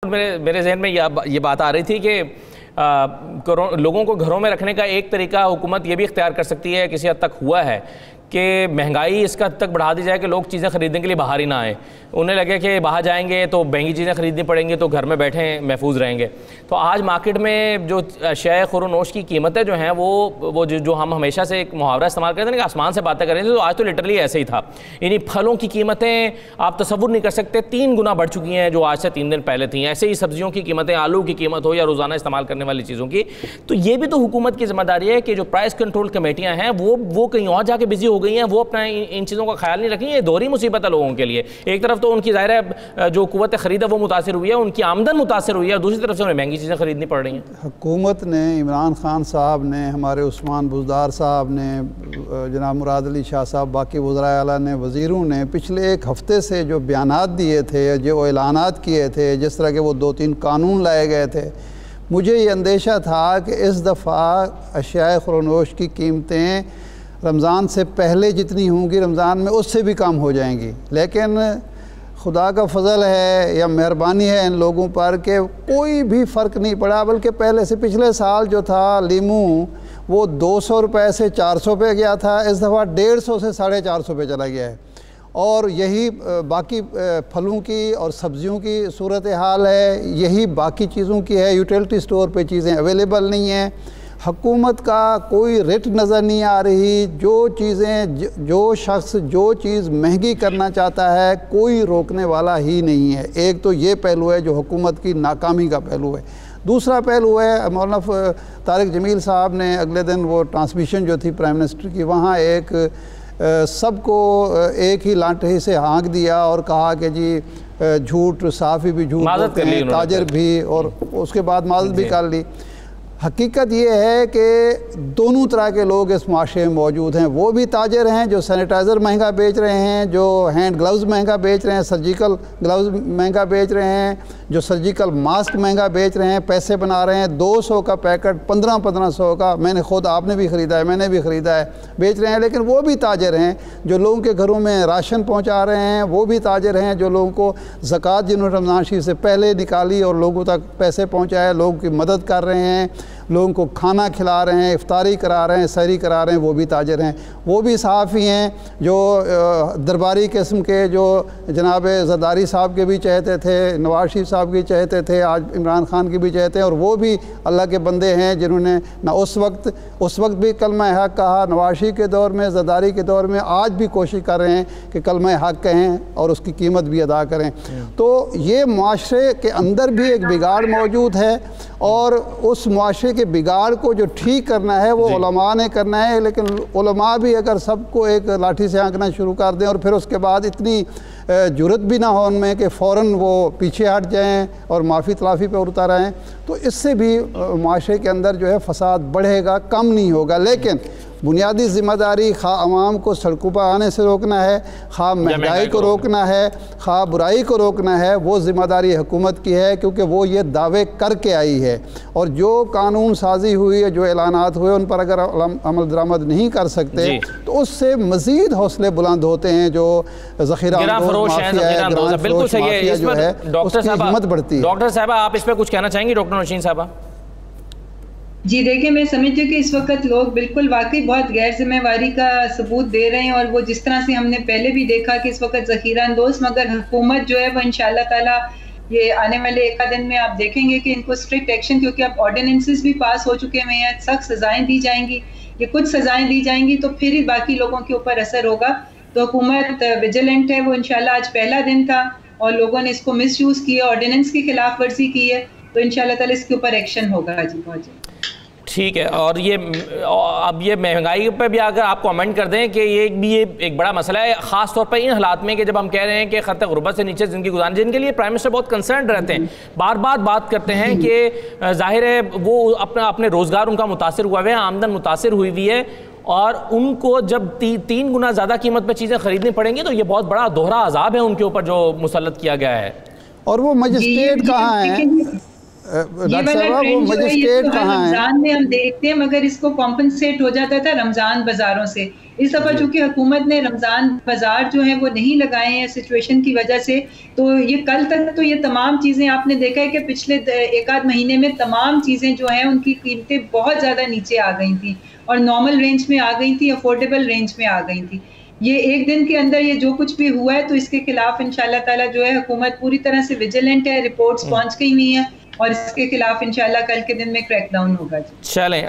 میرے ذہن میں یہ بات آ رہی تھی کہ لوگوں کو گھروں میں رکھنے کا ایک طریقہ حکومت یہ بھی اختیار کر سکتی ہے، کسی حد تک ہوا ہے کہ مہنگائی اس کا حد تک بڑھا دی جائے کہ لوگ چیزیں خریدنے کے لیے باہر ہی نہ آئیں، انہیں لگے کہ باہر جائیں گے تو مہنگی چیزیں خریدنی پڑیں گی تو گھر میں بیٹھیں محفوظ رہیں گے۔ تو آج مارکیٹ میں جو اشیاء خور و نوش کی قیمتیں جو ہیں وہ جو ہم ہمیشہ سے ایک محاورہ استعمال کرتے ہیں کہ آسمان سے باتیں کر رہے تھے، تو آج تو لٹرلی ایسے ہی تھا۔ یعنی پھلوں کی قیمتیں آپ تصور نہیں کر سکتے 3 گنا بڑھ چکی ہیں جو آج سے 3 دن پہلے تھیں۔ ایسے ہی سبزیوں کی قیمتیں، آلو کی قیمت ہو یا روزانہ استعمال کرنے والی چیزوں کی۔ تو یہ بھی تو حکومت کی ذمہ داری ہے کہ جو پرائس کنٹرول کمیٹیاں ہیں وہ کہیں اور جا کے بزی ہو گئی ہیں، وہ اپنا ان چیزوں کا خیال نہیں رکھیں۔ یہ دوہری مصیبت ہے لوگوں کے لیے، ایک طرف تو ان کی ظاہر ہے جو قوت خرید ہے وہ متاثر ہوئی ہے، ان کی آمدن متاثر ہوئی ہے، اور دوسری طرف سے انہیں مہنگی چیزیں خریدنی پڑ رہی ہیں۔ حکومت نے، عمران خان صاحب نے، ہمارے عثمان بزدار صاحب نے، جناب مراد علی شاہ صاحب، باقی وزرائے اعلیٰ نے، وزیروں نے پچھلے ایک ہفتے سے جو بیانات دیے تھے، جو اعلانات کیے تھے، جس طرح کے وہ 2-3 قانون لائے گئے تھے، مجھے یہ اندیشہ تھا کہ اس دفعہ اشیاء خور و نوش کی قیمتیں رمضان سے پہلے جتنی ہوں گی رمضان میں اس سے بھی کم ہو جائیں گی، لیکن خدا کا فضل ہے یا مہربانی ہے ان لوگوں پر کہ کوئی بھی فرق نہیں پڑا، بلکہ پہلے سے پچھلے سال جو تھا لیمو وہ 200 روپے سے 400 پہ گیا تھا، اس دفعہ 150 سے 450 پہ چلا گیا ہے۔ اور یہی باقی پھلوں کی اور سبزیوں کی صورتحال ہے، یہی باقی چیزوں کی ہے۔ یوٹیلٹی سٹور پہ چیزیں اویلیبل نہیں ہیں، حکومت کا کوئی ریٹ نظر نہیں آ رہی، جو شخص جو چیز مہنگی کرنا چاہتا ہے کوئی روکنے والا ہی نہیں ہے۔ ایک تو یہ پہلو ہے جو حکومت کی ناکامی کا پہلو ہے۔ دوسرا پہلو ہے، مولانا طارق جمیل صاحب نے اگلے دن وہ ٹرانسمیشن جو تھی پرائم منسٹر کی، وہاں ایک سب کو ایک ہی لانٹھی سے ہانک دیا اور کہا کہ جی جھوٹ، صحافی بھی جھوٹ بولتے ہیں، تاجر بھی، اور اس کے بعد معذرت بھی کر لی۔ حقیقت یہ ہے کہ دونوں طرح کے لوگ اس معاشرے میں موجود ہیں، وہ بھی تاجر ہیں جو سینیٹائزر مہنگا بیچ رہے ہیں، جو ہینڈ گلوز مہنگا بیچ رہے ہیں، سرجیکل گلوز مہنگا بیچ رہے ہیں، جو سرجیکل ماسک مہنگا بیچ رہے ہیں، پیسے بنا رہے ہیں، 200 کا پیکٹ 1500 کا، میں نے خود، آپ نے بھی خریدا ہے، میں نے بھی خریدا ہے، بیچ رہے ہیں۔ لیکن وہ بھی تاجر ہیں جو لوگوں کے گھروں میں راشن پہنچا رہے ہیں، وہ بھی تاجر ہیں جو لوگوں کو زکوٰۃ جنہوں نے رمضان شریف سے پہلے نکالی اور لوگوں تک پیسے پہنچائے، لوگوں کی مدد کر رہے ہیں، لوگوں کو کھانا کھلا رہے ہیں، افطاری کرا رہے ہیں، سحری کرا رہے ہیں، وہ بھی تاجر ہیں۔ وہ بھی صحافی ہیں جو درباری قسم کے، جو جناب زرداری صاحب کے بھی چہتے تھے، نواز شریف صاحب کی چہتے تھے، آج عمران خان کی بھی چہتے ہیں، اور وہ بھی اللہ کے بندے ہیں جنہوں نے نہ اس وقت بھی کلمہ حق کہا، نواز شریف کے دور میں، زرداری کے دور میں، آج بھی کوشش کر رہے ہیں کہ کلمہ حق کہیں اور اس کی قیمت بھی ادا کریں۔ تو یہ معاشرے کے اندر بھی ایک بگاڑ موجود ہے، اور اس معاشرے کے بگاڑ کو جو ٹھیک کرنا ہے وہ علماء نے کرنا ہے۔ لیکن علماء بھی اگر سب کو ایک لاٹھی سے ہانکنا شروع کر دیں اور پھر اس کے بعد اتنی جرت بھی نہ ہو ان میں کہ فوراً وہ پیچھے ہٹ جائیں اور معافی تلافی پہ اتر آئیں، تو اس سے بھی معاشرے کے اندر جو ہے فساد بڑھے گا، کم نہیں ہوگا۔ لیکن بنیادی ذمہ داری خواہ عوام کو سڑکوں پر آنے سے روکنا ہے، خواہ مہنگائی کو روکنا ہے، خواہ برائی کو روکنا ہے، وہ ذمہ داری حکومت کی ہے، کیونکہ وہ یہ دعوے کر کے آئی ہے۔ اور جو قانون سازی ہوئی ہے، جو اعلانات ہوئے، ان پر اگر عمل درآمد نہیں کر سکتے تو اس سے مزید حوصلے بلند ہوتے ہیں، جو ذخیرہ بالکل صحیح ہے، جو ہے اس کی ہمت بڑھتی ہے۔ ڈاکٹر صاحبہ آپ اس پہ کچھ کہنا چاہیں گی؟ ڈاکٹر نوشین صاحبہ جی دیکھیں، میں سمجھتی ہوں کہ اس وقت لوگ بالکل واقعی بہت غیر ذمہ واری کا ثبوت دے رہے ہیں، اور وہ جس طرح سے ہم نے پہلے بھی دیکھا کہ اس وقت ذخیرہ اندوز، مگر حکومت جو ہے وہ انشاءاللہ تعالیٰ یہ آنے والے 1 دن میں آپ دیکھیں گے کہ ان کو اسٹرکٹ ایکشن، کیونکہ اب آرڈیننسز بھی پاس ہو چکے ہوئے ہیں، سخت سزائیں دی جائیں گی، یہ کچھ سزائیں دی جائیں گی تو پھر ہی باقی لوگوں کے اوپر اثر ہوگا۔ تو حکومت ویجیلنٹ ہے، وہ انشاءاللہ آج پہلا دن تھا اور لوگوں نے اس کو مس یوز کیا، آرڈیننس کی خلاف ورزی کی ہے، تو انشاءاللہ تعالیٰ اس کے اوپر ایکشن ہوگا۔ جی بہت جی ٹھیک ہے۔ اور اب یہ مہنگائی پہ بھی اگر آپ کامنٹ کر دیں کہ یہ بھی ایک بڑا مسئلہ ہے، خاص طور پر ان حالات میں کہ جب ہم کہہ رہے ہیں کہ خط غربت سے نیچے زندگی گزارنے، جن کے لیے پرائم منسٹر بہت کنسرنڈ رہتے ہیں، بار بار بات کرتے ہیں کہ ظاہر ہے وہ اپنے روزگار ان کا متاثر ہوا ہے، آمدن متاثر ہوئی ہوئی ہے، اور ان کو جب 3 گنا زیادہ قیمت پہ چیزیں خریدنی پڑیں گی تو یہ بہت بڑا دوہرا عذاب ہے ان کے اوپر جو مسلط کیا گیا ہے۔ اور وہ مجسٹریٹ کہاں ہیں؟ ڈاکٹر صاحبہ وہ مجسٹریٹ کہاں ہیں؟ رمضان میں ہم دیکھتے ہیں مگر اس کو کمپنسیٹ ہو جاتا تھا رمضان بازاروں سے. اس دفعہ چونکہ حکومت نے رمضان بازار جو ہیں وہ نہیں لگائے ہیں سچویشن کی وجہ سے, تو یہ کل تک تو یہ تمام چیزیں آپ نے دیکھا ہے کہ پچھلے ایک آدھ مہینے میں تمام چیزیں جو ہیں ان کی قیمتیں بہت زیادہ نیچے آ گئی تھیں اور نارمل رینج میں آ گئی تھیں, افورڈیبل رینج میں آ گئی تھیں. یہ ایک دن کے اندر یہ جو کچھ بھی ہوا ہے تو اس کے خلاف انشاءاللہ تعالیٰ جو ہے حکومت پوری طرح سے ویجیلنٹ ہے, رپورٹس پہنچ گئی ہوئی ہیں اور اس کے خلاف انشاءاللہ کل کے دن میں کریک ڈاؤن ہوگا. چلیں